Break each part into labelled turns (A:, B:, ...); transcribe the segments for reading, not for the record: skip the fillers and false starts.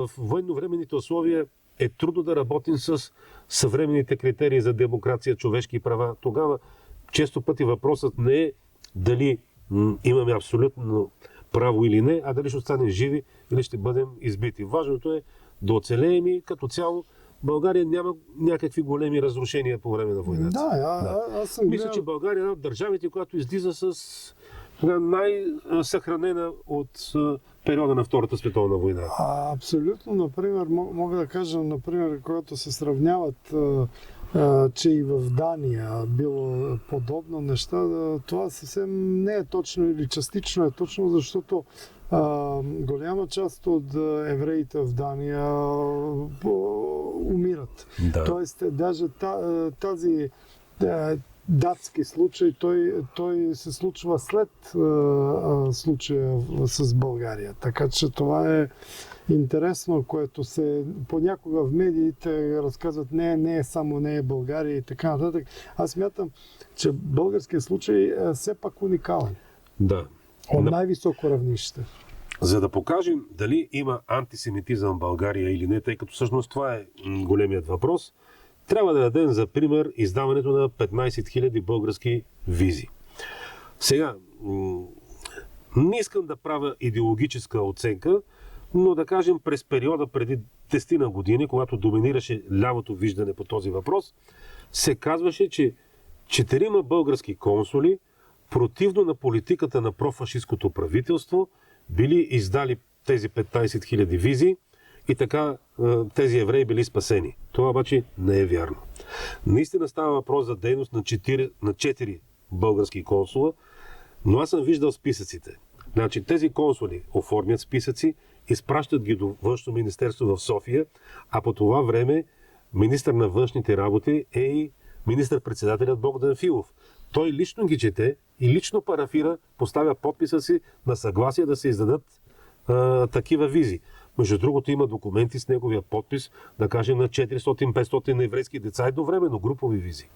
A: В военновременните условия е трудно да работим с съвременните критерии за демокрация, човешки права. Тогава често пъти въпросът не е дали имаме абсолютно право или не, а дали ще останем живи или ще бъдем избити. Важното е да оцелеем и като цяло България няма някакви големи разрушения по време на войната.
B: Аз съм
A: Мисля, че България е една от държавите, която излиза с най-съхранена от периода на Втората световна война.
B: Абсолютно. Например, мога да кажа, например, когато се сравняват, че и в Дания било подобно неща, това съвсем не е точно или частично е точно, защото голяма част от евреите в Дания умират.
A: Да.
B: Тоест, даже тази датски случай, той се случва след случая с България. Така че това е интересно, което се понякога в медиите разказват не е България и така нататък. Аз смятам, че българският случай е все пак уникален.
A: Да.
B: От най-високо равнище.
A: За да покажем дали има антисемитизъм в България или не, тъй като всъщност това е големият въпрос, трябва да дадем за пример издаването на 15 000 български визи. Сега, не искам да правя идеологическа оценка, но да кажем през периода преди 10 на години, когато доминираше лявото виждане по този въпрос, се казваше, че 4 български консули, противно на политиката на профашисткото правителство, били издали тези 15 000 визи и така тези евреи били спасени. Това обаче не е вярно. Наистина става въпрос за дейност на 4 български консула, но аз съм виждал списъците. Значи тези консули оформят списъци, изпращат ги до Външно министерство в София, а по това време министър на външните работи е и министър-председателят Богдан Филов. Той лично ги чете и лично парафира, поставя подписа си на съгласие да се издадат такива визи. Между другото има документи с неговия подпис, да кажем на 400-500 еврейски деца едновременно, групови визи.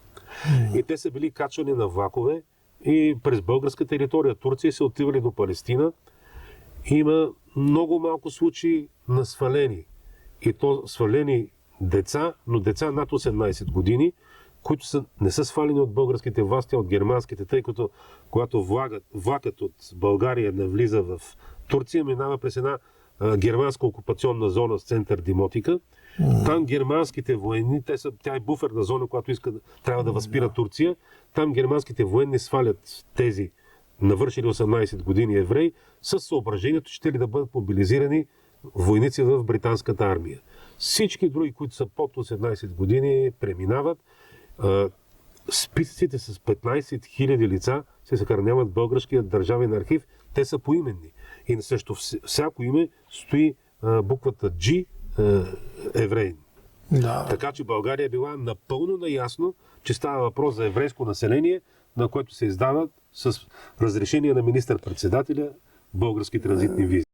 A: И те са били качвани на влакове и през българска територия Турция се отивали до Палестина. Има много малко случаи на свалени. И то свалени деца, но деца над 18 години, които не са свалени от българските власти, а от германските, тъй като когато влакът от България навлиза в Турция, минава през една германска окупационна зона с център Димотика. Там германските военни, тя е буферна зона, която трябва да възпира Турция. Там германските военни свалят тези навършили 18 години евреи с съображението, че ще ли да бъдат мобилизирани войници в британската армия. Всички други, които са под 18 години, преминават. Списъците с 15 000 лица се съхраняват в Българския държавен архив. Те са поименни. И също всяко име стои буквата G евреин.
B: Да.
A: Така че България е била напълно наясно, че става въпрос за еврейско население, на което се издават с разрешение на министър-председателя български транзитни визи.